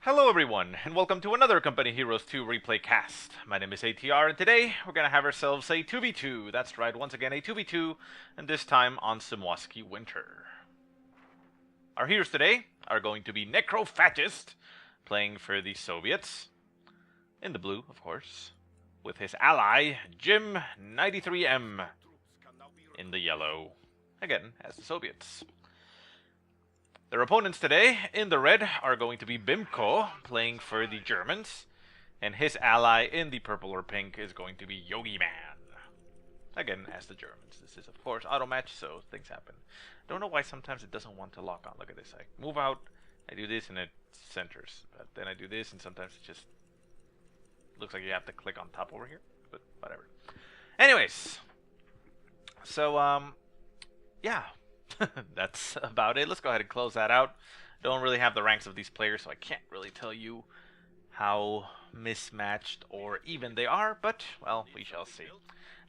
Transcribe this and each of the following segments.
Hello everyone, and welcome to another Company Heroes 2 replay cast. My name is ATR, and today we're going to have ourselves a 2v2. That's right, once again a 2v2, and this time on Semoskiy Winter. Our heroes today are going to be Necrophagist, playing for the Soviets, in the blue, of course, with his ally, Jim 93M, in the yellow, again, as the Soviets. Their opponents today, in the red, are going to be Bimko, playing for the Germans, and his ally in the purple or pink is going to be Yogiman, again, as the Germans. This is, of course, auto match, so things happen. Don't know why sometimes it doesn't want to lock on. Look at this. I move out, I do this, and it centers. But then I do this, and sometimes it just looks like you have to click on top over here, but whatever. Anyways, so, yeah. That's about it. Let's go ahead and close that out. Don't really have the ranks of these players, so I can't really tell you how mismatched or even they are, but, well, we shall see.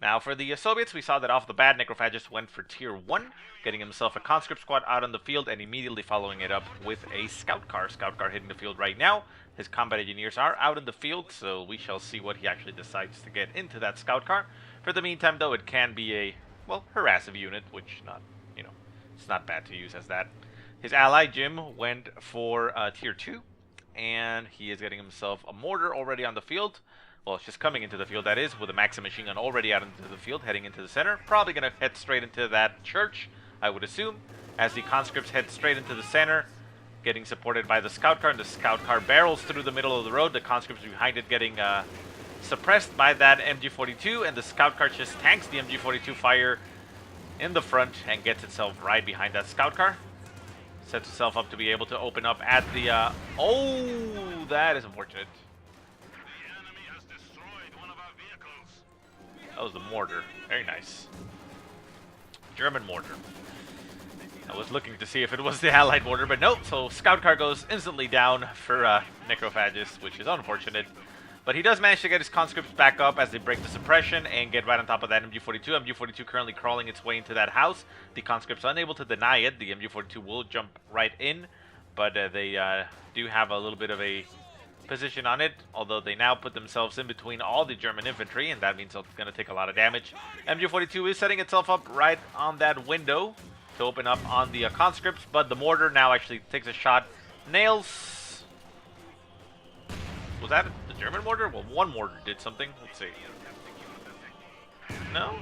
Now, for the Soviets, we saw that off the bat, Necrophagist went for Tier 1, getting himself a conscript squad out on the field and immediately following it up with a scout car. Scout car hitting the field right now. His combat engineers are out in the field, so we shall see what he actually decides to get into that scout car. For the meantime, though, it can be a, well, harassive unit, which it's not bad to use as that. His ally, Jim, went for Tier 2, and he is getting himself a mortar already on the field. Well, it's just coming into the field, that is, with a Maxim machine gun already out into the field, heading into the center. Probably going to head straight into that church, I would assume, as the conscripts head straight into the center, getting supported by the scout car, and the scout car barrels through the middle of the road. The conscripts behind it getting suppressed by that MG42, and the scout car just tanks the MG42 fire in the front and gets itself right behind that scout car. Sets itself up to be able to open up at the, oh, that is unfortunate. The enemy has destroyed one of our vehicles. That was the mortar. Very nice. German mortar. I was looking to see if it was the Allied mortar, but nope. So scout car goes instantly down for Necrophagist, which is unfortunate. But he does manage to get his conscripts back up as they break the suppression and get right on top of that MG42. MG42 currently crawling its way into that house. The conscripts are unable to deny it. The MG42 will jump right in, but they do have a little bit of a position on it, although they now put themselves in between all the German infantry, and that means it's going to take a lot of damage. MG42 is setting itself up right on that window to open up on the conscripts, but the mortar now actually takes a shot. Nails. Was that the German mortar? Well, one mortar did something. Let's see. No?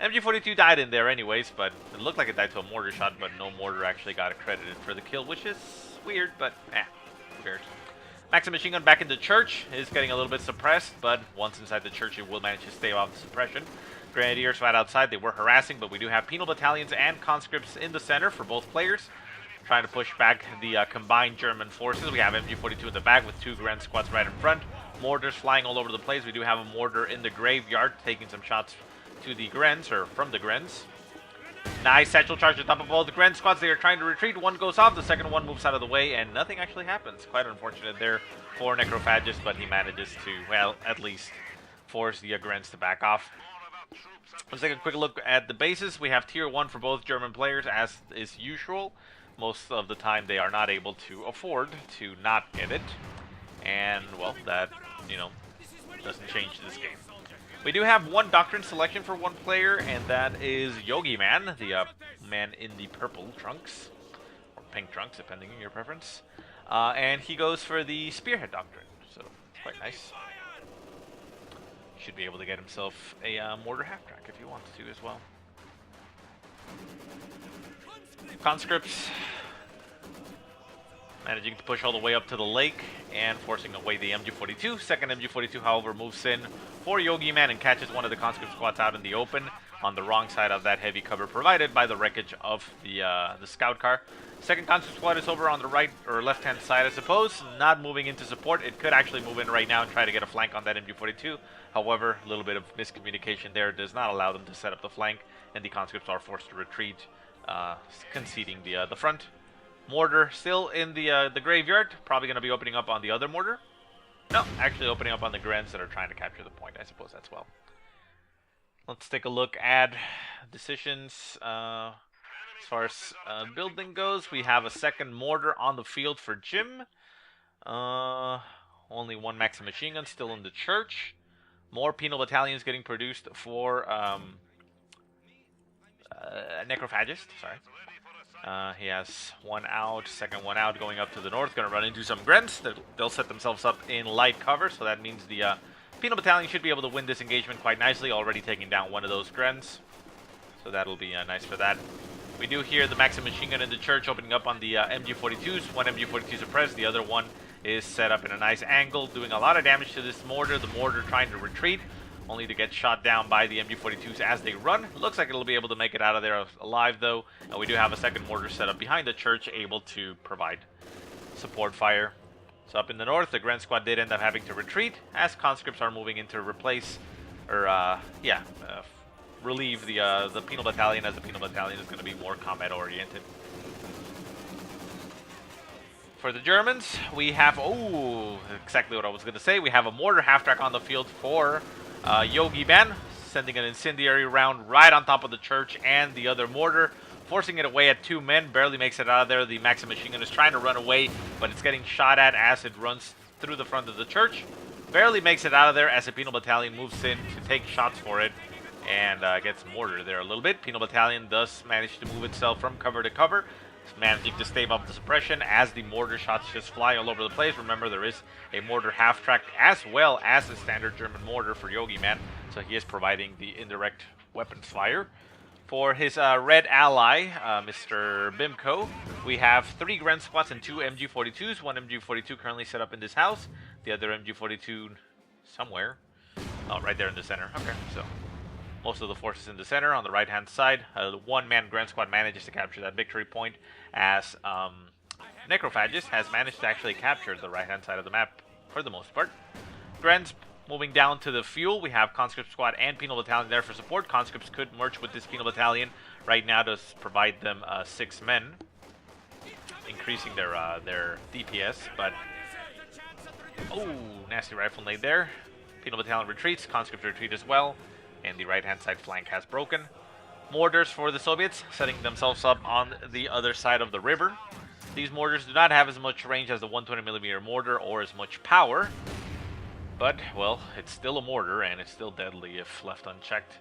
MG42 died in there anyways, but it looked like it died to a mortar shot, but no mortar actually got accredited for the kill, which is weird, but weird. Maxim machine gun back in the church is getting a little bit suppressed, but once inside the church, it will manage to stay off the suppression. Grenadiers right outside, they were harassing, but we do have penal battalions and conscripts in the center for both players, trying to push back the combined German forces. We have MG42 in the back with two Gren squads right in front. Mortars flying all over the place. We do have a mortar in the graveyard taking some shots to the Grens, or from the Grens. Nice satchel charge on top of all the Gren squads. They are trying to retreat. One goes off, the second one moves out of the way, and nothing actually happens. Quite unfortunate there for Necrophagist, but he manages to, well, at least force the Grens to back off. Let's take a quick look at the bases. We have Tier 1 for both German players, as is usual. Most of the time they are not able to afford to not get it, and well, that doesn't change this game. We do have one Doctrine selection for one player, and that is Yogiman, the man in the purple trunks or pink trunks, depending on your preference, and he goes for the Spearhead Doctrine, so quite nice. Should be able to get himself a mortar half track if he wants to as well. Conscripts managing to push all the way up to the lake and forcing away the MG42. Second MG42, however, moves in for Yogiman and catches one of the conscript squads out in the open on the wrong side of that heavy cover provided by the wreckage of the scout car. Second conscript squad is over on the right or left-hand side, I suppose, not moving into support. It could actually move in right now and try to get a flank on that MG42. However, a little bit of miscommunication there does not allow them to set up the flank, and the conscripts are forced to retreat, conceding the front. Mortar still in the graveyard, probably going to be opening up on the other mortar. No, actually opening up on the Grens that are trying to capture the point, I suppose that's well. Let's take a look at decisions. As far as building goes, we have a second mortar on the field for Jim. Only one Maxim machine gun still in the church. More penal battalions getting produced for Necrophagist. Sorry. He has one out, second one out, going up to the north. Going to run into some Grents. They'll set themselves up in light cover, so that means the penal battalion should be able to win this engagement quite nicely. Already taking down one of those Grents, so that'll be nice for that. We do hear the Maxim machine gun in the church opening up on the MG42s. One MG42 suppressed, the other one is set up in a nice angle, doing a lot of damage to this mortar. The mortar trying to retreat, only to get shot down by the MG42s as they run. Looks like it'll be able to make it out of there alive, though. And we do have a second mortar set up behind the church, able to provide support fire. So up in the north, the Grand Squad did end up having to retreat, as conscripts are moving in to replace, or, relieve the penal battalion, as the penal battalion is going to be more combat-oriented. For the Germans, we have, exactly what I was going to say. We have a mortar half-track on the field for yogiman, sending an incendiary round right on top of the church and the other mortar, forcing it away at 2 men. Barely makes it out of there. The Maxim machine gun is trying to run away, but it's getting shot at as it runs through the front of the church. Barely makes it out of there as the penal battalion moves in to take shots for it and gets mortared there a little bit. Penal battalion does manage to move itself from cover to cover, managing to stave off the suppression as the mortar shots just fly all over the place. Remember, there is a mortar half-track as well as a standard German mortar for yogiman, so he is providing the indirect weapons fire. For his red ally, Mr. Bimko, we have 3 Grand Squads and 2 MG42s. One MG42 currently set up in this house, the other MG42 somewhere. Oh, right there in the center. Okay, so most of the forces in the center. On the right-hand side, the one-man Grand Squad manages to capture that victory point, as Necrophagist has managed to actually capture the right-hand side of the map for the most part. Grants moving down to the fuel. We have Conscript Squad and Penal Battalion there for support. Conscripts could merge with this Penal Battalion right now to provide them 6 men, increasing their DPS, but nasty rifle nade there. Penal Battalion retreats, Conscripts retreat as well, and the right-hand side flank has broken. Mortars for the Soviets, setting themselves up on the other side of the river. These mortars do not have as much range as the 120mm mortar or as much power, but, well, it's still a mortar, and it's still deadly if left unchecked.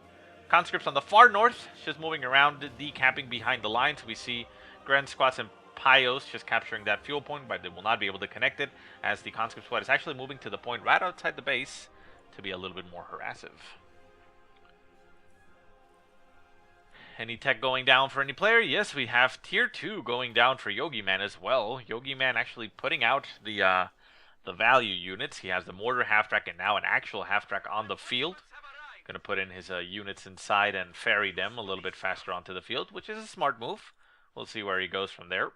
Conscripts on the far north, just moving around, decamping behind the lines. We see Grand Squads and Pios just capturing that fuel point, but they will not be able to connect it, as the Conscript Squad is actually moving to the point right outside the base to be a little bit more harassive. Any tech going down for any player? Yes, we have Tier 2 going down for yogiman as well. Yogiman actually putting out the value units. He has the mortar half-track and now an actual half-track on the field. Going to put in his units inside and ferry them a little bit faster onto the field, which is a smart move. We'll see where he goes from there.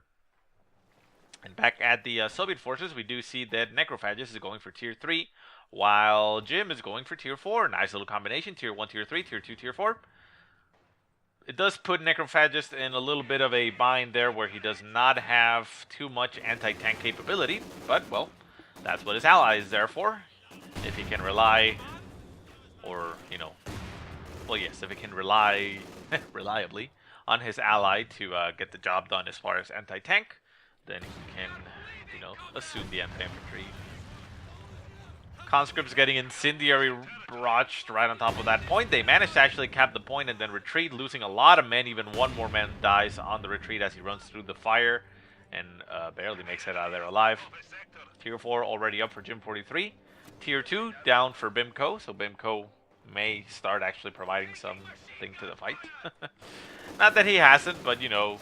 And back at the Soviet forces, we do see that Necrophagist is going for Tier 3, while Jim is going for Tier 4. Nice little combination. Tier 1, Tier 3, Tier 2, Tier 4. It does put Necrophagist in a little bit of a bind there, where he does not have too much anti-tank capability, but, well, that's what his ally is there for. If he can rely, or, you know, well, yes, if he can rely reliably on his ally to get the job done as far as anti-tank, then he can, you know, assume the anti-infantry. Conscripts getting incendiary broched right on top of that point. They managed to actually cap the point and then retreat, losing a lot of men. Even one more man dies on the retreat as he runs through the fire and barely makes it out of there alive. Tier 4 already up for Jim 43. Tier 2 down for Bimko, so Bimko may start actually providing something to the fight. Not that he hasn't, but, you know,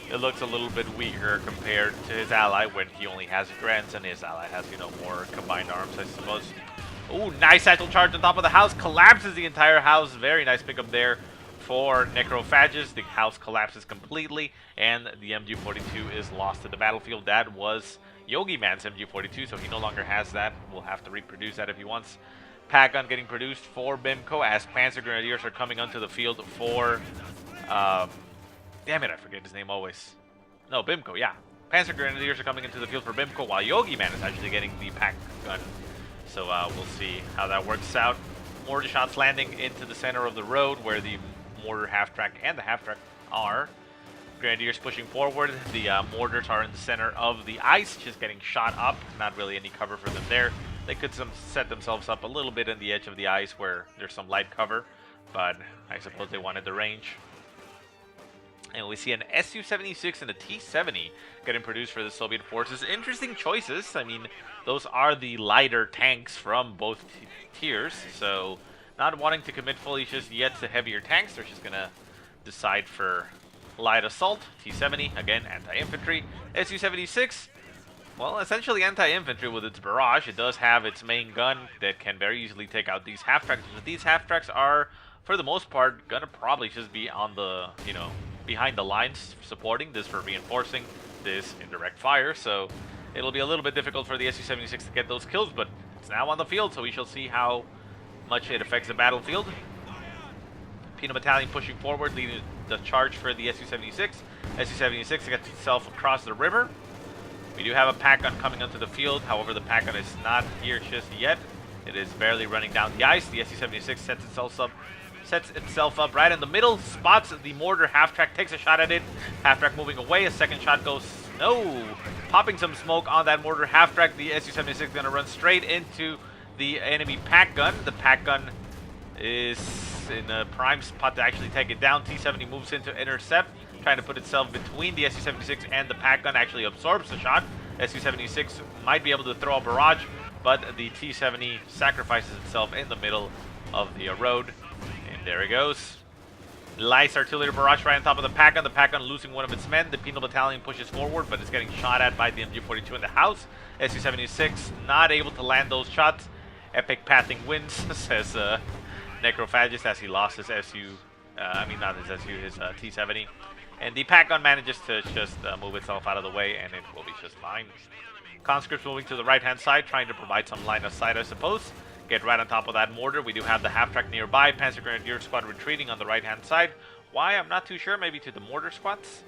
it looks a little bit weaker compared to his ally when he only has grants and his ally has, you know, more combined arms, I suppose. Ooh, nice satchel charge on top of the house. Collapses the entire house. Very nice pickup there for Necrophagist. The house collapses completely, and the MG42 is lost to the battlefield. That was yogiman's MG42, so he no longer has that. We'll have to reproduce that if he wants. Pack gun getting produced for Bimko as Panzer Grenadiers are coming onto the field for... damn it, I forget his name always. No, Bimko, yeah. Panzer Grenadiers are coming into the field for Bimko, while yogiman is actually getting the pack gun. So we'll see how that works out. Mortar shots landing into the center of the road where the mortar half-track and the half-track are. Grenadiers pushing forward. The mortars are in the center of the ice, just getting shot up. Not really any cover for them there. They could set themselves up a little bit in the edge of the ice where there's some light cover, but I suppose they wanted the range. And we see an Su-76 and a T-70 getting produced for the Soviet forces. Interesting choices. I mean, those are the lighter tanks from both tiers, so not wanting to commit fully just yet to heavier tanks. They're just going to decide for light assault. T-70, again, anti-infantry. Su-76, well, essentially anti-infantry with its barrage. It does have its main gun that can very easily take out these half-tracks. But these half-tracks are, for the most part, going to probably just be on the, behind the lines, supporting this for reinforcing this indirect fire. So it'll be a little bit difficult for the Su-76 to get those kills, but it's now on the field, so we shall see how much it affects the battlefield. Penal Battalion pushing forward, leading the charge for the Su-76. Su-76 gets itself across the river. We do have a pack gun coming onto the field, however the pack gun is not here just yet. It is barely running down the ice. The Su-76 sets itself up right in the middle, spots the mortar half-track, takes a shot at it. Half-track moving away, a second shot goes, no! Popping some smoke on that mortar half-track. The Su-76 is going to run straight into the enemy pack gun. The pack gun is in a prime spot to actually take it down. T-70 moves in to intercept, trying to put itself between the Su-76 and the pack gun, actually absorbs the shot. Su-76 might be able to throw a barrage, but the T-70 sacrifices itself in the middle of the road. And there it goes. Light artillery barrage right on top of the pack gun losing one of its men. The Penal Battalion pushes forward, but it's getting shot at by the MG-42 in the house. Su-76 not able to land those shots. Epic pathing wins, says Necrophagist, as he lost his his T-70. And the pack gun manages to just move itself out of the way, and it will be just fine. Conscripts moving to the right-hand side, trying to provide some line of sight, I suppose. Get right on top of that mortar. We do have the half-track nearby. Panzer Grenadier squad retreating on the right-hand side. Why? I'm not too sure. Maybe to the mortar squads?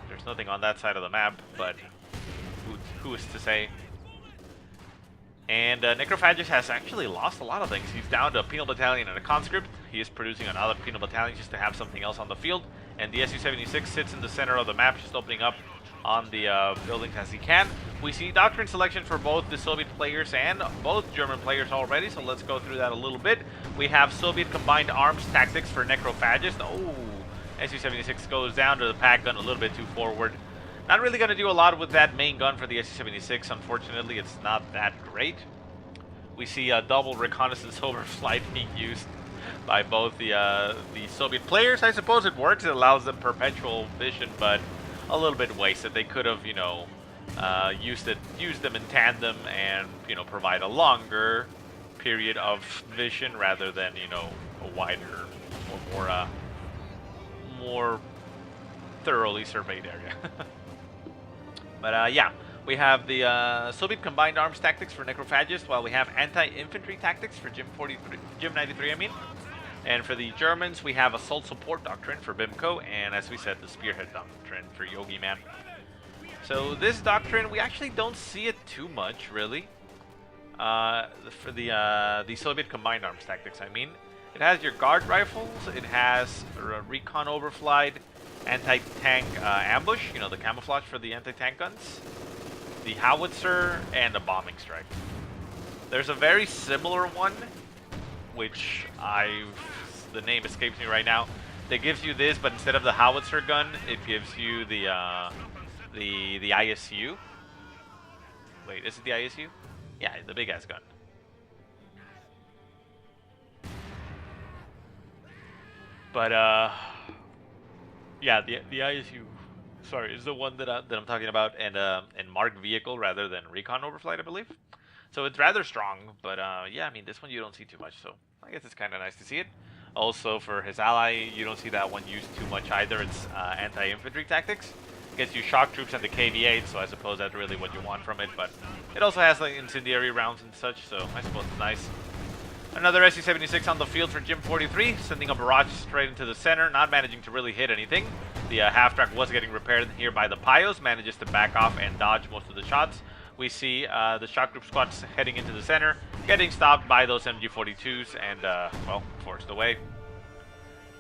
There's nothing on that side of the map, but who is to say? And Necrophagist has actually lost a lot of things. He's down to a Penal Battalion and a Conscript. He is producing another Penal Battalion just to have something else on the field. And the Su-76 sits in the center of the map, just opening up on the buildings as he can. We see Doctrine selection for both the Soviet players and both German players already, so let's go through that a little bit. We have Soviet combined arms tactics for Necrophagist. Oh, Su-76 goes down to the pack gun a little bit too forward. Not really going to do a lot with that main gun for the Su-76. Unfortunately, it's not that great. We see a double reconnaissance overflight being used by both the Soviet players. I suppose it works. It allows them perpetual vision, but a little bit wasted. They could have, used them in tandem and, provide a longer period of vision rather than, a wider or more thoroughly surveyed area. But yeah, we have the Soviet combined arms tactics for Necrophagist, while we have anti-infantry tactics for Gym 93, I mean. And for the Germans, we have assault support doctrine for Bimko, and as we said, the Spearhead doctrine for Yogiman. So this doctrine, we actually don't see it too much, really. For the Soviet combined arms tactics, I mean. It has your guard rifles, it has recon overflight, anti-tank ambush, the camouflage for the anti-tank guns, the howitzer, and a bombing strike. There's a very similar one, which the name escapes me right now, that gives you this, but instead of the howitzer gun, it gives you the ISU. Wait, is it the ISU? Yeah, the big ass gun. But yeah, the ISU, sorry, is the one that I'm talking about, and marked vehicle rather than recon overflight, I believe. So it's rather strong, but yeah, I mean, this one you don't see too much, so I guess it's kind of nice to see it. Also, for his ally, you don't see that one used too much either. It's anti-infantry tactics. It gets you shock troops and the KV-8, so I suppose that's really what you want from it, but it also has like incendiary rounds and such, so I suppose it's nice. Another Su-76 on the field for Gym 43, sending a barrage straight into the center, not managing to really hit anything. The half-track was getting repaired here by the Pios, manages to back off and dodge most of the shots. We see the shock group squads heading into the center, getting stopped by those MG-42s and, well, forced away.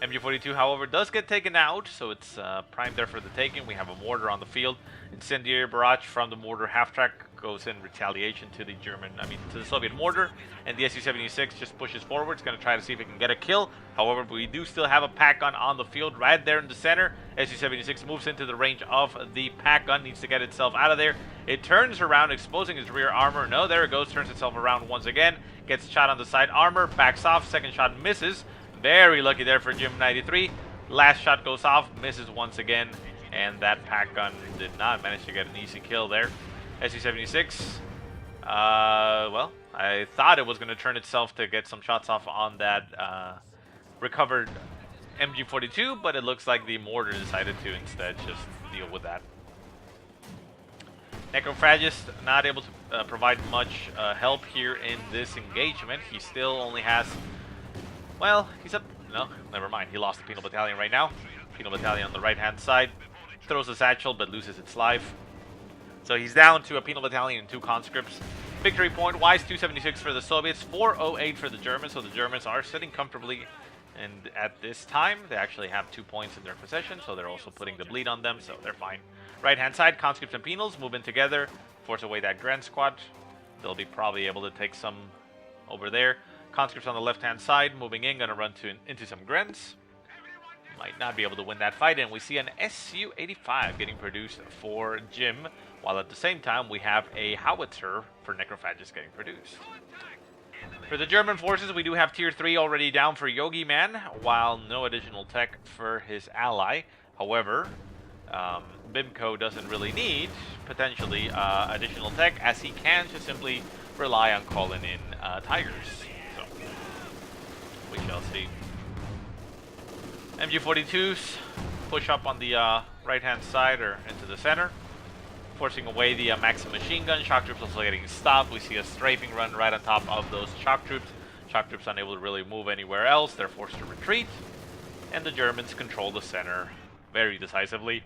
MG42, however, does get taken out, so it's primed there for the taking. We have a mortar on the field. Incendiary barrage from the mortar half-track goes in retaliation to the to the Soviet mortar, and the Su-76 just pushes forward. It's going to try to see if it can get a kill. However, we do still have a pack gun on the field right there in the center. Su-76 moves into the range of the pack gun, needs to get itself out of there. It turns around, exposing its rear armor. No, there it goes, turns itself around once again, gets shot on the side armor, backs off, second shot misses. Very lucky there for Jim 93. Last shot goes off, misses once again, and that pack gun did not manage to get an easy kill there. Su-76, well, I thought it was going to turn itself to get some shots off on that recovered MG42, but it looks like the mortar decided to instead just deal with that. Necrophagist not able to provide much help here in this engagement. He still only has, well, he's up, no, never mind. He lost the Penal Battalion right now. Penal Battalion on the right-hand side. Throws a satchel, but loses its life. So he's down to a Penal Battalion and 2 conscripts. Victory point-wise, 276 for the Soviets, 408 for the Germans. So the Germans are sitting comfortably. And at this time, they actually have 2 points in their possession. So they're also putting the bleed on them, so they're fine. Right-hand side, conscripts and penals move in together. Force away that Grand Squad. They'll be probably able to take some over there. Conscripts on the left-hand side, moving in, going to run into some Grens. Might not be able to win that fight, and we see an Su-85 getting produced for Jim, while at the same time we have a howitzer for Necrophagist getting produced. For the German forces, we do have Tier 3 already down for Yogiman, while no additional tech for his ally. However, Bimko doesn't really need, potentially, additional tech, as he can just simply rely on calling in Tigers. So, we shall see. MG42s push up on the right-hand side or into the center, forcing away the Maxim machine gun. Shock troops also getting stopped. We see a strafing run right on top of those shock troops. Shock troops unable to really move anywhere else. They're forced to retreat, and the Germans control the center very decisively.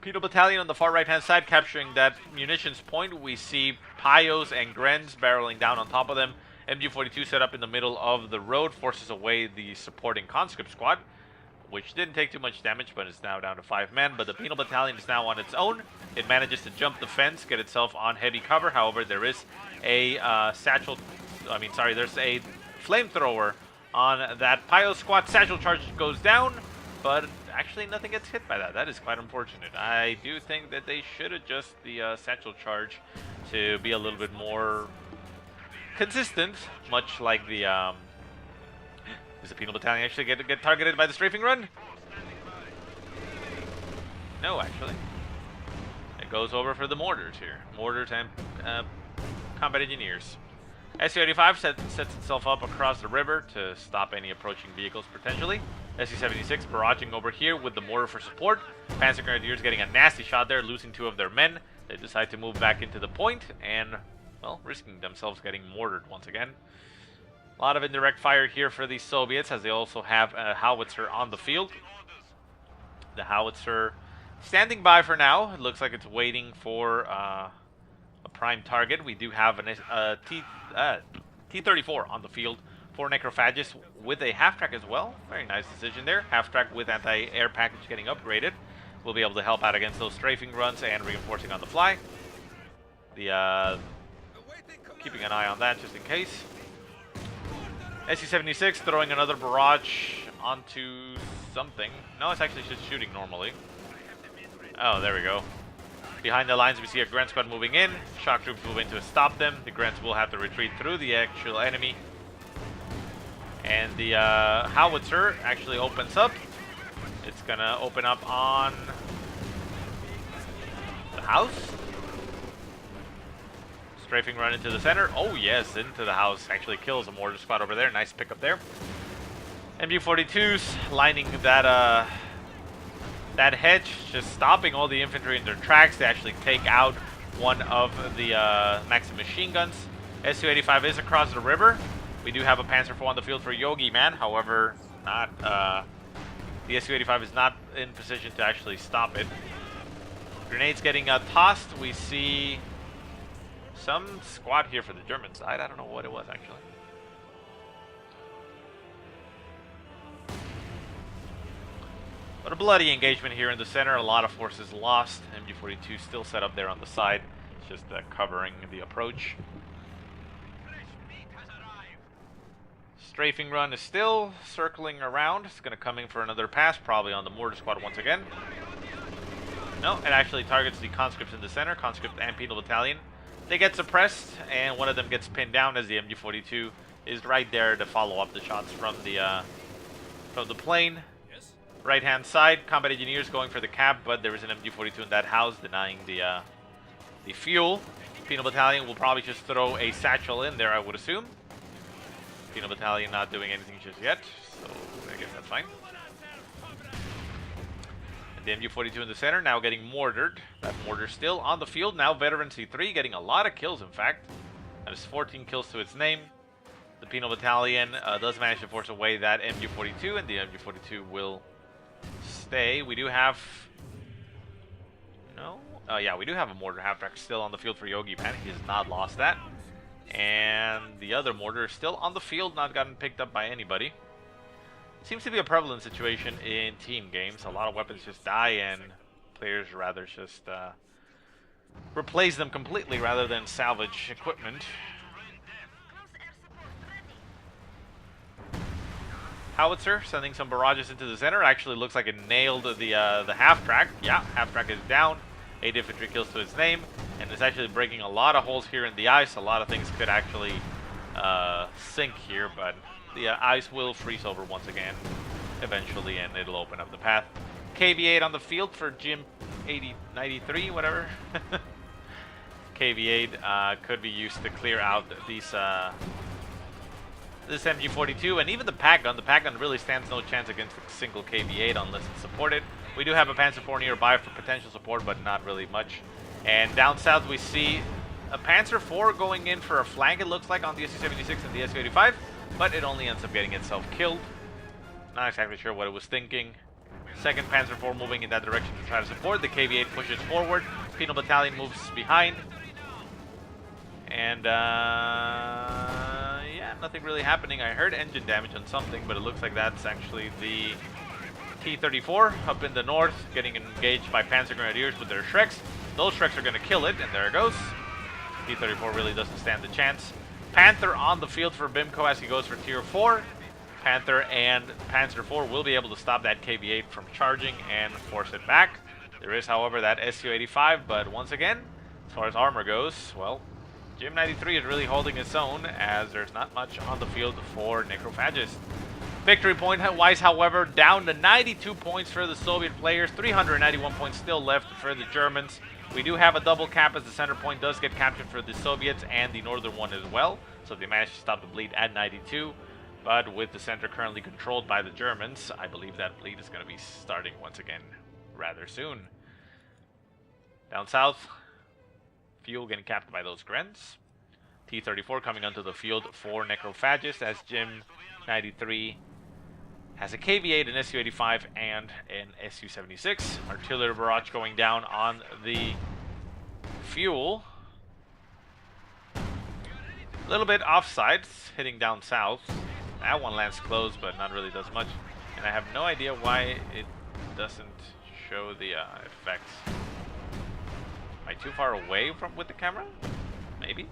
Penal Battalion on the far right-hand side capturing that munitions point. We see Pios and Grens barreling down on top of them. MG42 set up in the middle of the road, forces away the supporting conscript squad, which didn't take too much damage, but is now down to 5 men. But the Penal Battalion is now on its own. It manages to jump the fence, get itself on heavy cover. However, there is a there's a flamethrower on that Pio squad. Satchel charge goes down, but actually nothing gets hit by that. That is quite unfortunate. I do think that they should adjust the satchel charge to be a little bit more consistent, much like the does the Penal Battalion actually get targeted by the strafing run? No, actually. It goes over for the mortars here. Mortars and combat engineers. Su-85 sets itself up across the river to stop any approaching vehicles potentially. Su-76 barraging over here with the mortar for support. Panzer Grenadiers getting a nasty shot there, losing 2 of their men. They decide to move back into the point and, well, risking themselves getting mortared once again. A lot of indirect fire here for the Soviets, as they also have a howitzer on the field. The howitzer standing by for now. It looks like it's waiting for a prime target. We do have a T-34 on the field for Necrophagist with a half-track as well. Very nice decision there. Half-track with anti-air package getting upgraded. We'll be able to help out against those strafing runs and reinforcing on the fly. The keeping an eye on that just in case. Su-76 throwing another barrage onto something. No, it's actually just shooting normally. Oh, there we go. Behind the lines, we see a Grand Squad moving in. Shock troops move in to stop them. The Grants will have to retreat through the actual enemy. And the howitzer actually opens up. It's gonna open up on the house. Strafing run into the center. Oh yes, into the house. Actually kills a mortar squad over there. Nice pickup there. MG42s lining that that hedge, just stopping all the infantry in their tracks. They actually take out one of the Maxim machine guns. Su-85 is across the river. We do have a Panzer IV on the field for Yogiman. However, not the Su-85 is not in position to actually stop it. Grenades getting tossed. We see some squad here for the German side. I don't know what it was actually. But a bloody engagement here in the center. A lot of forces lost. MG42 still set up there on the side. It's just covering the approach. Strafing run is still circling around. It's going to come in for another pass, probably on the mortar squad once again. No, it actually targets the conscripts in the center, conscript and penal battalion. They get suppressed, and one of them gets pinned down as the MG42 is right there to follow up the shots from the plane. Right hand side, combat engineers going for the cab, but there is an MG42 in that house denying the fuel. Penal battalion will probably just throw a satchel in there, I would assume. Penal battalion not doing anything just yet, so I guess that's fine. And the MG42 in the center now getting mortared. That mortar still on the field. Now veteran C3 getting a lot of kills, in fact. That is 14 kills to its name. The penal battalion does manage to force away that MG42, and the MG42 will stay. We do have... No? Yeah, we do have a mortar half-track still on the field for Yogiman. He has not lost that. And the other mortar is still on the field, not gotten picked up by anybody. Seems to be a prevalent situation in team games. A lot of weapons just die, and players rather just replace them completely rather than salvage equipment. Howitzer sending some barrages into the center. Actually looks like it nailed the half-track. Yeah, half-track is down. 8 infantry kills to its name. And it's actually breaking a lot of holes here in the ice. A lot of things could actually sink here, but the ice will freeze over once again eventually, and it'll open up the path. KV-8 on the field for Jim 8093, whatever. KV-8 could be used to clear out these this MG42, and even the pack gun. The pack gun really stands no chance against a single KV-8 unless it's supported. We do have a Panzer IV nearby for potential support, but not really much. And down south we see a Panzer IV going in for a flank, it looks like, on the Su-76 and the Su-85, but it only ends up getting itself killed. Not exactly sure what it was thinking. Second Panzer IV moving in that direction to try to support. The KV-8 pushes forward. Penal Battalion moves behind. And, yeah, nothing really happening. I heard engine damage on something, but it looks like that's actually the T-34 up in the north, getting engaged by Panzer Grenadiers with their Shreks. Those Shreks are going to kill it, and there it goes. T-34 really doesn't stand a chance. Panther on the field for Bimko as he goes for Tier 4. Panther and Panzer IV will be able to stop that KV-8 from charging and force it back. There is, however, that Su-85, but once again, as far as armor goes, well, Jim 93 is really holding its own, as there's not much on the field for Necrophagist. Victory point-wise, however, down to 92 points for the Soviet players, 391 points still left for the Germans. We do have a double cap as the center point does get captured for the Soviets and the northern one as well, so they managed to stop the bleed at 92. But with the center currently controlled by the Germans, I believe that bleed is going to be starting once again rather soon. Down south, fuel getting capped by those Grens. T-34 coming onto the field for Necrophagist as Jim 93 has a KV-8, an Su-85, and an Su-76. Artillery barrage going down on the fuel. A little bit offside, hitting down south. That one lands close, but not really does much. And I have no idea why it doesn't show the effects. Am I too far away from with the camera? Maybe.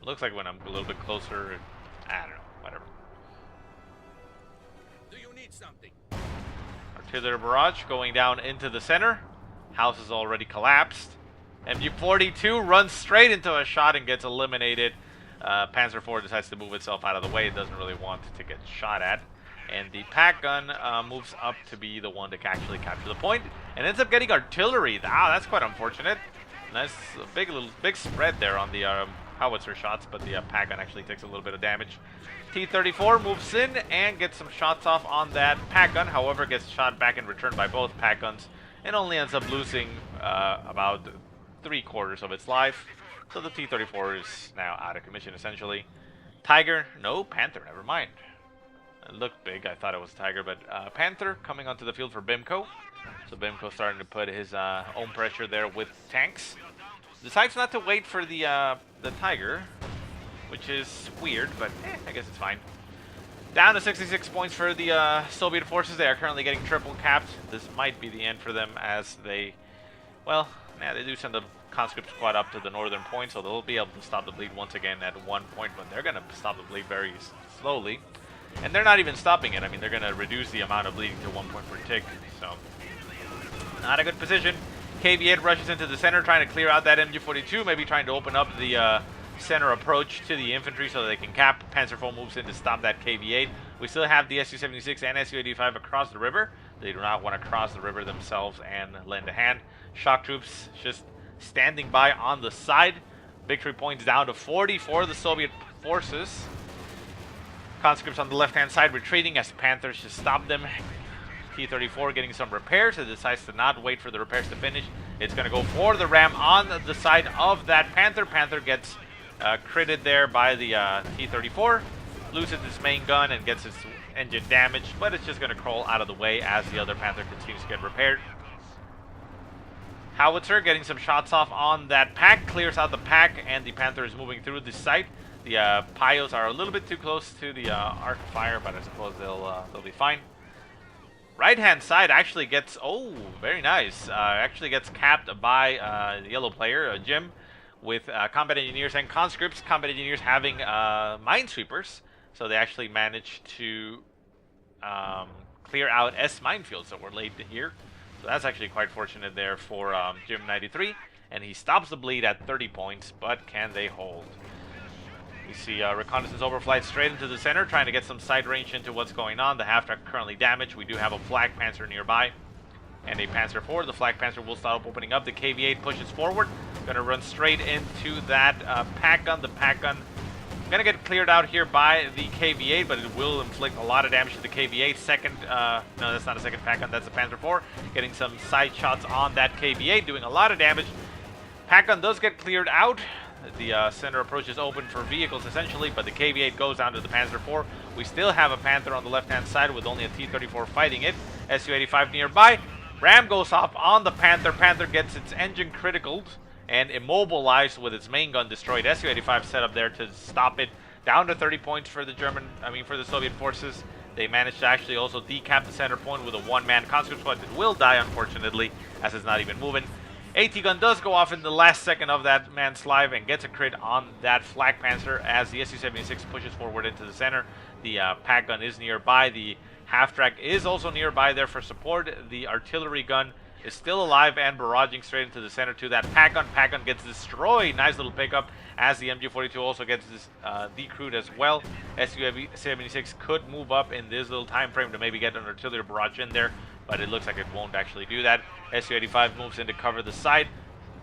Looks like when I'm a little bit closer, I don't know, whatever. Do you need something? Artillery barrage going down into the center. House is already collapsed. MG42 runs straight into a shot and gets eliminated. Panzer IV decides to move itself out of the way. It doesn't really want to get shot at. And the pack gun moves up to be the one to actually capture the point, and ends up getting artillery. Ah, that's quite unfortunate. Nice, big spread there on the howitzer shots, but the pack gun actually takes a little bit of damage. T-34 moves in and gets some shots off on that pack gun. However, gets shot back in return by both pack guns, and only ends up losing about 3/4 of its life. So the T-34 is now out of commission, essentially. Tiger, no, Panther, never mind. It looked big, I thought it was a Tiger, but Panther coming onto the field for Bimko. So Bimko starting to put his own pressure there with tanks. Decides not to wait for the Tiger, which is weird, but I guess it's fine. Down to 66 points for the Soviet forces. They are currently getting triple capped. This might be the end for them as they, well, yeah, they do send the conscript squad up to the northern point, so they'll be able to stop the bleed once again at one point, but they're going to stop the bleed very slowly. And they're not even stopping it. I mean, they're going to reduce the amount of bleeding to 1 point per tick, so not a good position. KV-8 rushes into the center, trying to clear out that MG-42, maybe trying to open up the center approach to the infantry so that they can cap. Panzer IV moves in to stop that KV-8. We still have the Su-76 and Su-85 across the river. They do not want to cross the river themselves and lend a hand. Shock troops just standing by on the side. Victory points down to 40 for the Soviet forces. Conscripts on the left-hand side retreating as Panthers just stop them. T-34 getting some repairs. It decides to not wait for the repairs to finish. It's going to go for the ram on the side of that Panther. Panther gets critted there by the T-34. Loses its main gun and gets its engine damaged, but it's just going to crawl out of the way as the other Panther continues to get repaired. Howitzer getting some shots off on that pack, clears out the pack, and the Panther is moving through the site. The Pios are a little bit too close to the arc of fire, but I suppose they'll be fine. Right-hand side actually gets, oh, very nice. Actually gets capped by the yellow player, Jim, with combat engineers and conscripts. Combat engineers having minesweepers, so they actually managed to clear out S minefields that were laid here. So that's actually quite fortunate there for Jim 93, and he stops the bleed at 30 points, but can they hold? We see reconnaissance overflight straight into the center, trying to get some sight range into what's going on. The half-track currently damaged. We do have a flak panzer nearby and a Panzer IV. The flak panzer will start opening up. The KV-8 pushes forward. Going to run straight into that pack gun. The pack gun going to get cleared out here by the KV-8, but it will inflict a lot of damage to the KV-8. Second, no, that's not a second pack gun. That's a Panzer IV. Getting some side shots on that KV-8, doing a lot of damage. Pack gun does get cleared out. The center approach is open for vehicles essentially, but the KV-8 goes down to the Panzer IV. We still have a Panther on the left-hand side with only a T-34 fighting it. Su-85 nearby. Ram goes off on the Panther. Panther gets its engine criticaled and immobilized with its main gun destroyed. Su-85 set up there to stop it. Down to 30 points for the for the Soviet forces. They managed to actually also decap the center point with a one-man conscript squad that will die, unfortunately, as it's not even moving. AT gun does go off in the last second of that man's life and gets a crit on that flak panzer as the Su-76 pushes forward into the center. The pack gun is nearby. The half-track is also nearby there for support. The artillery gun is still alive and barraging straight into the center to that pack gun. Pack gun gets destroyed. Nice little pickup as the MG-42 also gets decrewed as well. Su-76 could move up in this little time frame to maybe get an artillery barrage in there, but it looks like it won't actually do that. Su-85 moves in to cover the side.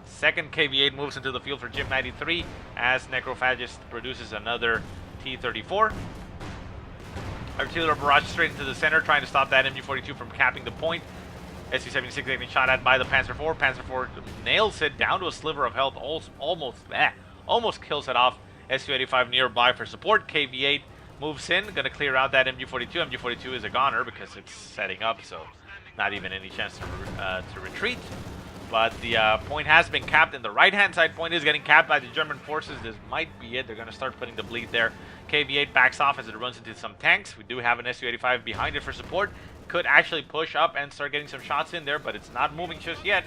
Second KV-8 moves into the field for Jim 93 as Necrophagist produces another T-34. Artillery barrage straight into the center, trying to stop that MG-42 from capping the point. Su-76 getting shot at by the Panzer IV. Panzer IV nails it down to a sliver of health, almost kills it off. Su-85 nearby for support. KV-8 moves in, going to clear out that MG-42. MG-42 is a goner because it's setting up, so not even any chance to retreat. But the point has been capped, and the right-hand side point is getting capped by the German forces. This might be it. They're going to start putting the bleed there. KV-8 backs off as it runs into some tanks. We do have an Su-85 behind it for support. Could actually push up and start getting some shots in there, but it's not moving just yet.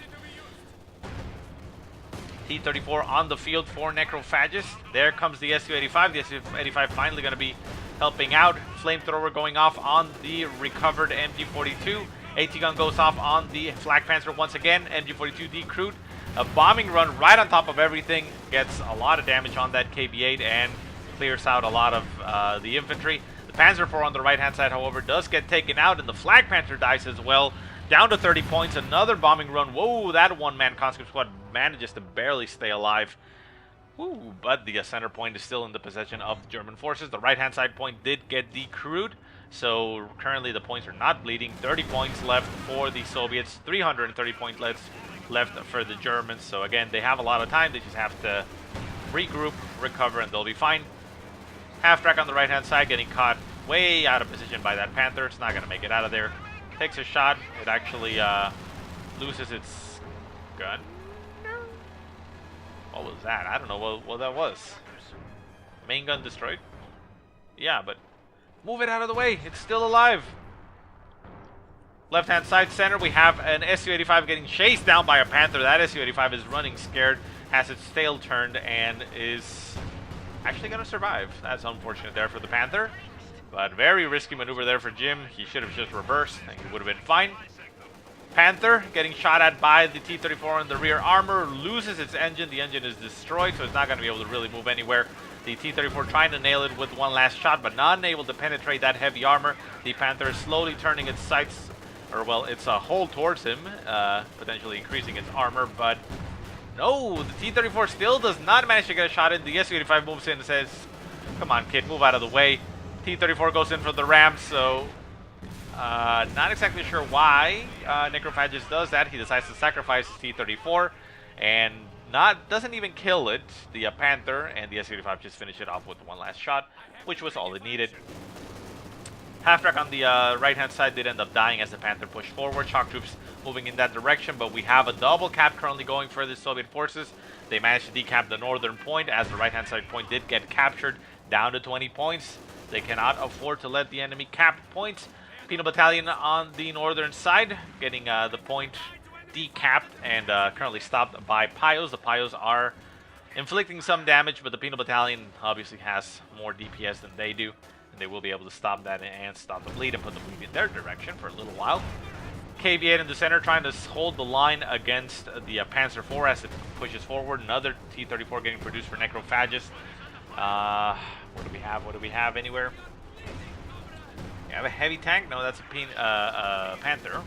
T-34 on the field for Necrophagist. There comes the Su-85. The Su-85 finally going to be helping out. Flamethrower going off on the recovered MG-42. AT gun goes off on the flak panzer once again. MG-42 decrewed. A bombing run right on top of everything. Gets a lot of damage on that KV-8 and clears out a lot of the infantry. The Panzer IV on the right-hand side, however, does get taken out, and the Flak Panther dies as well. Down to 30 points, another bombing run. Whoa, that one-man conscript squad manages to barely stay alive. Woo, but the center point is still in the possession of the German forces. The right-hand side point did get decrewed, so currently the points are not bleeding. 30 points left for the Soviets, 330 points left for the Germans. So again, they have a lot of time. They just have to regroup, recover, and they'll be fine. Half-track on the right-hand side getting caught way out of position by that Panther. It's not going to make it out of there. Takes a shot. It actually loses its gun. What was that? I don't know what that was. Main gun destroyed? Yeah, but Move it out of the way. It's still alive. Left-hand side center, we have an Su-85 getting chased down by a Panther. That Su-85 is running scared, has its tail turned, and is actually going to survive. That's unfortunate there for the Panther. But very risky maneuver there for Jim. He should have just reversed, and he would have been fine. Panther getting shot at by the T-34 in the rear armor, loses its engine. The engine is destroyed, so it's not going to be able to really move anywhere. The T-34 trying to nail it with one last shot, but not able to penetrate that heavy armor. The Panther is slowly turning its sights, or well, it's a hole towards him, potentially increasing its armor, but no, the T-34 still does not manage to get a shot in. The Su-85 moves in and says, come on, kid, move out of the way. T-34 goes in for the ram, so not exactly sure why Necrophagist does that. He decides to sacrifice his T-34 and doesn't even kill it. The Panther and the Su-85 just finish it off with one last shot, which was all it needed. Half-track on the right-hand side did end up dying as the Panther pushed forward. Shock troops moving in that direction, but we have a double cap currently going for the Soviet forces. They managed to decap the northern point as the right-hand side point did get captured down to 20 points. They cannot afford to let the enemy cap points. Penal Battalion on the northern side getting the point decapped and currently stopped by Pios. The Pios are inflicting some damage, but the Penal Battalion obviously has more DPS than they do. They will be able to stop that and stop the bleed and put the bleed in their direction for a little while. KV-8 in the center trying to hold the line against the Panzer IV as it pushes forward. Another T-34 getting produced for Necrophagist. What do we have? What do we have anywhere? We have a heavy tank. No, that's a Panther.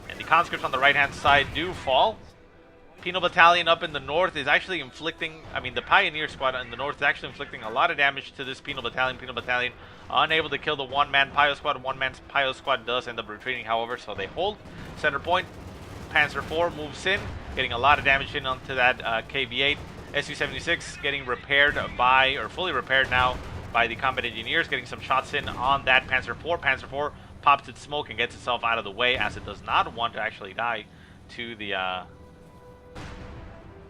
And the conscripts on the right-hand side do fall. Penal Battalion up in the north is actually inflicting, the Pioneer Squad in the north is actually inflicting a lot of damage to this Penal Battalion. Penal Battalion unable to kill the one-man Pio Squad. One-man Pio Squad does end up retreating, however, so they hold. Center point, Panzer IV moves in, getting a lot of damage in onto that KV-8. Su-76 getting repaired by, or fully repaired now, by the combat engineers, getting some shots in on that Panzer IV. Panzer IV pops its smoke and gets itself out of the way as it does not want to actually die to the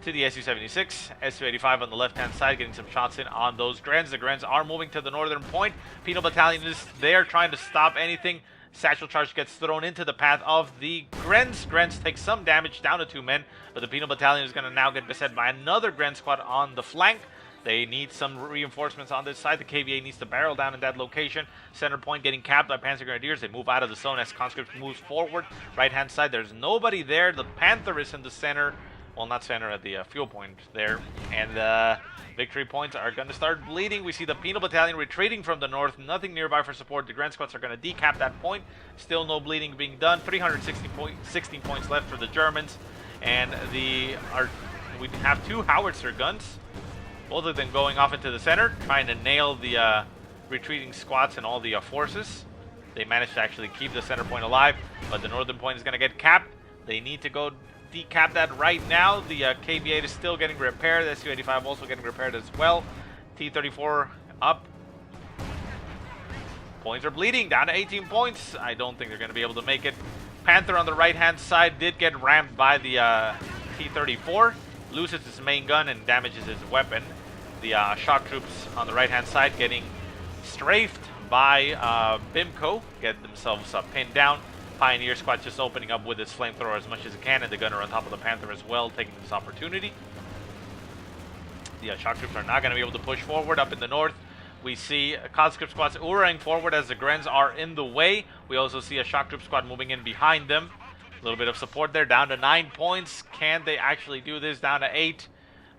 Su-76. Su-85 on the left-hand side getting some shots in on those Grens. The Grens are moving to the northern point. Penal Battalion is there trying to stop anything. Satchel Charge gets thrown into the path of the Grens. Grens take some damage, down to 2 men, but the Penal Battalion is going to now get beset by another Gren squad on the flank. They need some reinforcements on this side. The KVA needs to barrel down in that location. Center point getting capped by Panzer Grenadiers. They move out of the zone as conscript moves forward. Right-hand side, there's nobody there. The Panther is in the center. Well, not center, at the fuel point there. And the victory points are going to start bleeding. We see the Penal Battalion retreating from the north. Nothing nearby for support. The Grand Squads are going to decap that point. Still no bleeding being done. 16 points left for the Germans. And we have 2 howitzer guns. Both of them going off into the center, trying to nail the retreating squads and all the forces. They managed to actually keep the center point alive, but the northern point is going to get capped. They need to go decap that right now. The KV-8 is still getting repaired. The Su-85 also getting repaired as well. T-34 up. Points are bleeding, down to 18 points. I don't think they're going to be able to make it. Panther on the right-hand side did get rammed by the T-34. Loses its main gun and damages his weapon. The shock troops on the right-hand side getting strafed by Bimko. Get themselves pinned down. Pioneer Squad just opening up with its flamethrower as much as it can, and the gunner on top of the Panther as well, taking this opportunity. The shock troops are not going to be able to push forward up in the north. We see conscript squads uraying forward as the Grens are in the way. We also see a shock troop squad moving in behind them. A little bit of support there, down to 9 points. Can they actually do this? Down to 8.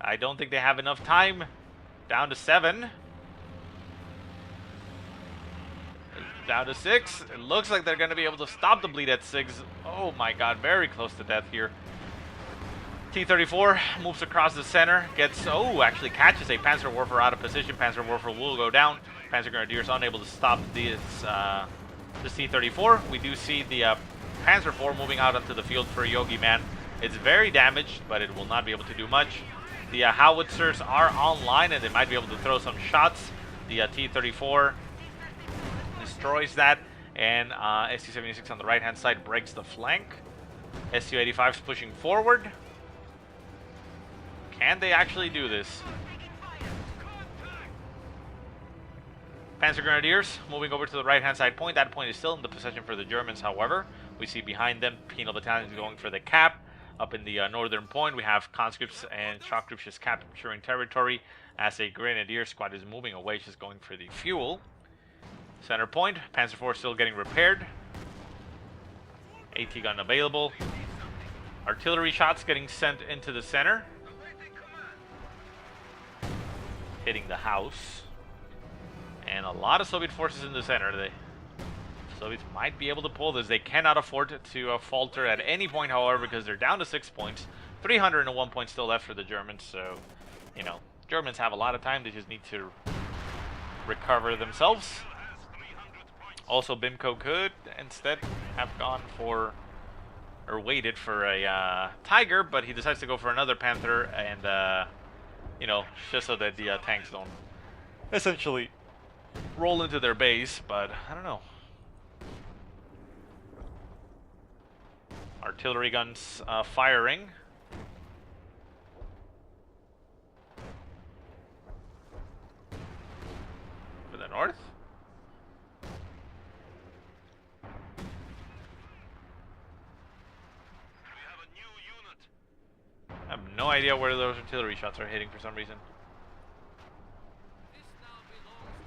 I don't think they have enough time. Down to 7. Down to 6. It looks like they're going to be able to stop the bleed at 6. Oh my god, very close to death here. T-34 moves across the center, actually catches a Panzer Warfare out of position. Panzer Warfare will go down. Panzer Grenadiers unable to stop this T-34. We do see the Panzer IV moving out onto the field for yogiman. It's very damaged, but it will not be able to do much. The howitzers are online, and they might be able to throw some shots. The T-34 destroys that, and Su-76 on the right-hand side breaks the flank. Su-85 is pushing forward. Can they actually do this? Panzer Grenadiers moving over to the right-hand side point. That point is still in the possession for the Germans, however. We see behind them penal battalions going for the cap. Up in the northern point, we have conscripts and shock troops just capturing territory as a Grenadier squad is moving away, just going for the fuel. Center point, Panzer IV still getting repaired. AT gun available. Artillery shots getting sent into the center. Hitting the house. And a lot of Soviet forces in the center. The Soviets might be able to pull this. They cannot afford to falter at any point, however, because they're down to 6 points. 301 points still left for the Germans, so, you know, Germans have a lot of time. They just need to recover themselves. Also, Bimko could instead have gone for, or waited for a Tiger, but he decides to go for another Panther, and, you know, just so that the tanks don't essentially roll into their base, but I don't know. Artillery guns firing. To the north. I have no idea where those artillery shots are hitting for some reason.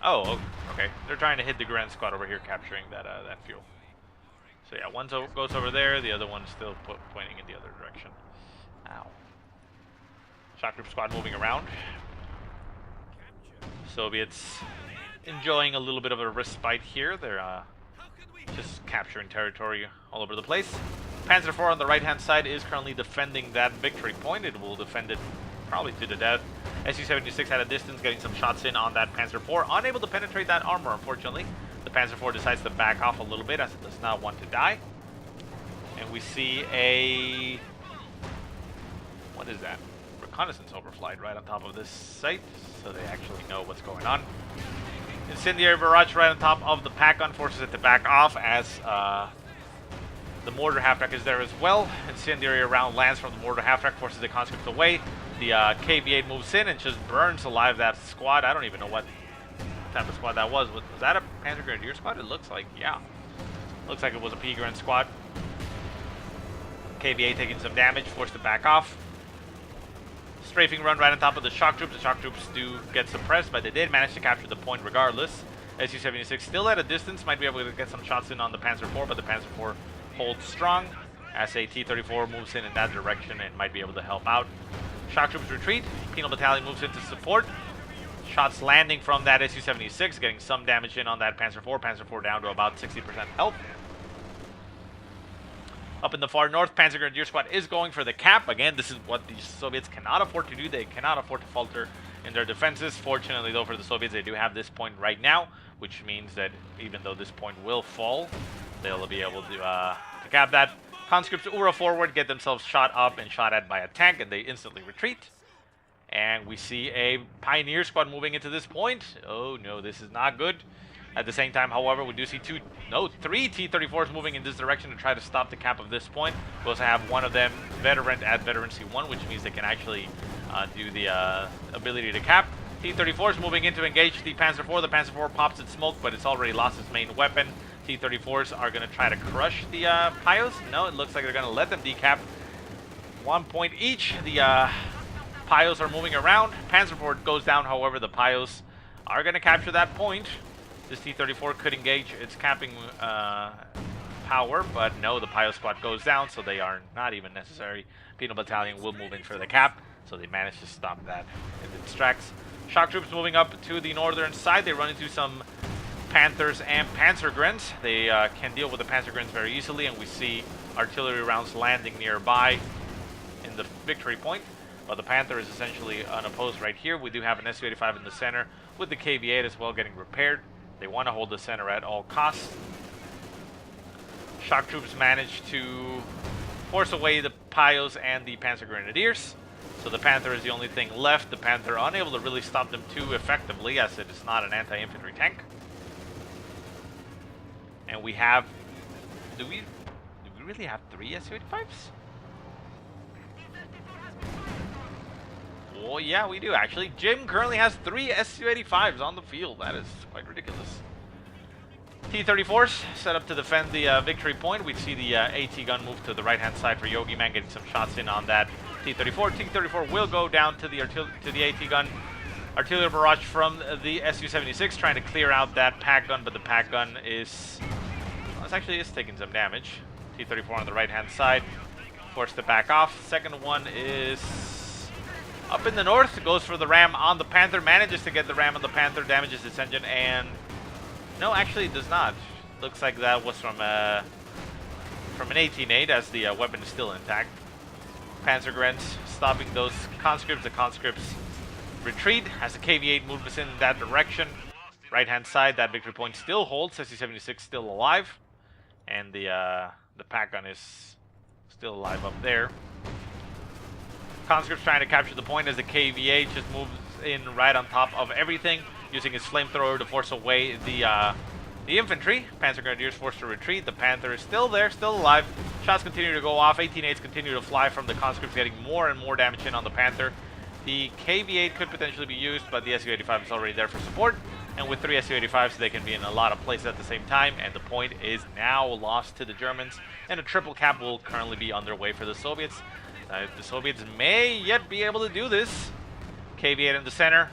Oh, okay. They're trying to hit the Grand Squad over here, capturing that fuel. So yeah, one goes over there, the other one's still pointing in the other direction. Ow. Shock Troop Squad moving around. Soviets enjoying a little bit of a respite here. They're just capturing territory all over the place. Panzer IV on the right-hand side is currently defending that victory point. It will defend it probably to the death. Su-76 at a distance, getting some shots in on that Panzer IV. Unable to penetrate that armor, unfortunately. The Panzer IV decides to back off a little bit as it does not want to die. And we see a... what is that? Reconnaissance overflight right on top of this site, so they actually know what's going on. Incendiary barrage right on top of the pack gun forces it to back off as the mortar half-track is there as well. Incendiary round lands from the mortar half-track, forces the conscripts away. The KV-8 moves in and just burns alive that squad. I don't even know what type of squad that was. Was that a Panzer Grenadier squad? It looks like, yeah. Looks like it was a P-Gren squad. KV-8 taking some damage, forced to back off. Strafing run right on top of the shock troops. The shock troops do get suppressed, but they did manage to capture the point regardless. Su-76 still at a distance, might be able to get some shots in on the Panzer IV, but the Panzer IV holds strong as a T-34 moves in that direction and might be able to help out. Shock troops retreat. Penal battalion moves in to support. Shots landing from that Su-76, getting some damage in on that Panzer IV. Panzer IV down to about 60% health. Up in the far north, Panzer Grenadier Squad is going for the cap. Again, this is what the Soviets cannot afford to do. They cannot afford to falter in their defenses. Fortunately, though, for the Soviets, they do have this point right now, which means that even though this point will fall, they'll be able to cap that. Conscripts Ura forward, get themselves shot up and shot at by a tank, and they instantly retreat. And we see a Pioneer Squad moving into this point. Oh no, this is not good. At the same time, however, we do see three T-34s moving in this direction to try to stop the cap of this point. We also have one of them veteran at Veteran C1, which means they can actually do the ability to cap. T-34s moving in to engage the Panzer IV. The Panzer IV pops its smoke, but it's already lost its main weapon. T-34s are going to try to crush the Pios. No, it looks like they're going to let them decap. 1 point each. The Pios are moving around. Panzer IV goes down, however, the Pios are going to capture that point. This T-34 could engage its capping power, but no, the Pios squad goes down, so they are not even necessary. Penal Battalion will move in for the cap, so they manage to stop that in its tracks. Shock troops moving up to the northern side. They run into some Panthers and Panzergrens. They can deal with the Panzergrens very easily, and we see artillery rounds landing nearby in the victory point. But the Panther is essentially unopposed right here. We do have an Su-85 in the center with the KV-8 as well getting repaired. They want to hold the center at all costs. Shock troops manage to force away the Pios and the Panzer Grenadiers. So the Panther is the only thing left. The Panther unable to really stop them too effectively, as it is not an anti-infantry tank. And we have... Do we really have 3 Su-85s? Well, yeah, we do actually. Jim currently has 3 Su-85s on the field. That is quite ridiculous. T-34s set up to defend the victory point. We see the AT gun move to the right-hand side for Yogiman, getting some shots in on that T-34. T-34 will go down to the AT gun. Artillery barrage from the Su-76, trying to clear out that pack gun, but the pack gun is... Well, this actually is taking some damage. T-34 on the right-hand side, forced to back off. Second one is up in the north, goes for the ram on the Panther, manages to get the ram on the Panther, damages its engine, and... No, actually it does not. Looks like that was from an 18-8, as the weapon is still intact. Panzergrenz stopping those conscripts. The conscripts retreat as the KV-8 moves in that direction. Right-hand side, that victory point still holds. Su-76 still alive, and the pack gun is still alive up there. Conscripts trying to capture the point as the KV-8 just moves in right on top of everything, using his flamethrower to force away the infantry. Panzer Grenadiers forced to retreat. The Panther is still there, still alive. Shots continue to go off. 18-8s continue to fly from the conscripts, getting more and more damage in on the Panther. The KV-8 could potentially be used, but the Su-85 is already there for support. And with 3 Su-85s, they can be in a lot of places at the same time. And the point is now lost to the Germans. And a triple cap will currently be underway for the Soviets. The Soviets may yet be able to do this. KV-8 in the center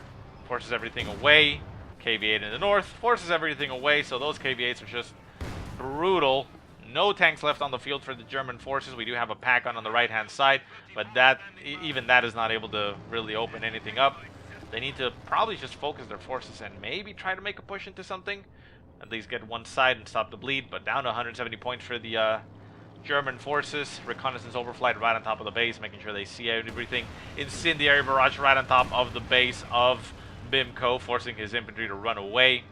forces everything away. KV-8 in the north forces everything away. So those KV-8s are just brutal. No tanks left on the field for the German forces. We do have a pack on the right-hand side, but even that is not able to really open anything up. They need to probably just focus their forces and maybe try to make a push into something. At least get one side and stop the bleed, but down to 170 points for the German forces. Reconnaissance overflight right on top of the base, making sure they see everything. Incendiary barrage right on top of the base of Bimko, forcing his infantry to run away.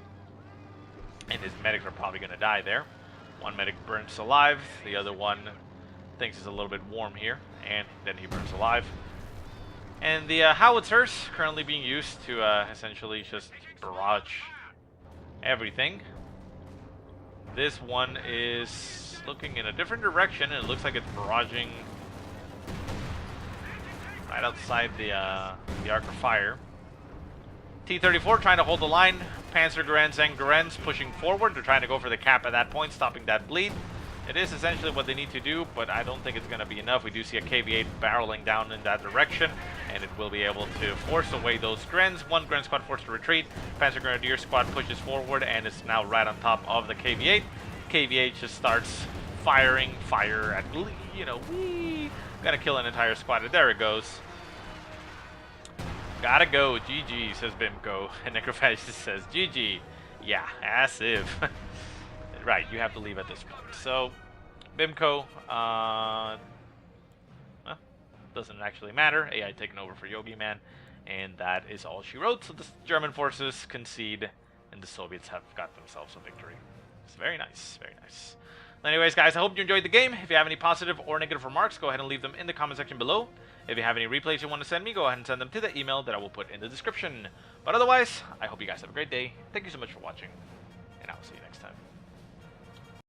And his medics are probably going to die there. One medic burns alive, the other one thinks it's a little bit warm here, and then he burns alive. And the howitzers currently being used to essentially just barrage everything. This one is looking in a different direction, and it looks like it's barraging right outside the arc of fire. T-34 trying to hold the line. Panzergrenz and Grenz pushing forward. They're trying to go for the cap at that point, stopping that bleed. It is essentially what they need to do, but I don't think it's going to be enough. We do see a KV-8 barreling down in that direction, and it will be able to force away those Grenz. One Grenz squad forced to retreat. Panzer Grenadier squad pushes forward, and it's now right on top of the KV-8. KV-8 just starts firing fire at, gonna kill an entire squad. There it goes. Gotta go, GG, says Bimko. And Necrophagist says, GG. Yeah, as if. Right, you have to leave at this point. So, Bimko, well, doesn't actually matter. AI taking over for Yogiman. And that is all she wrote. So the German forces concede, and the Soviets have got themselves a victory. It's very nice, very nice. Anyways, guys, I hope you enjoyed the game. If you have any positive or negative remarks, go ahead and leave them in the comment section below. If you have any replays you want to send me, go ahead and send them to the email that I will put in the description. But otherwise, I hope you guys have a great day. Thank you so much for watching, and I will see you next time.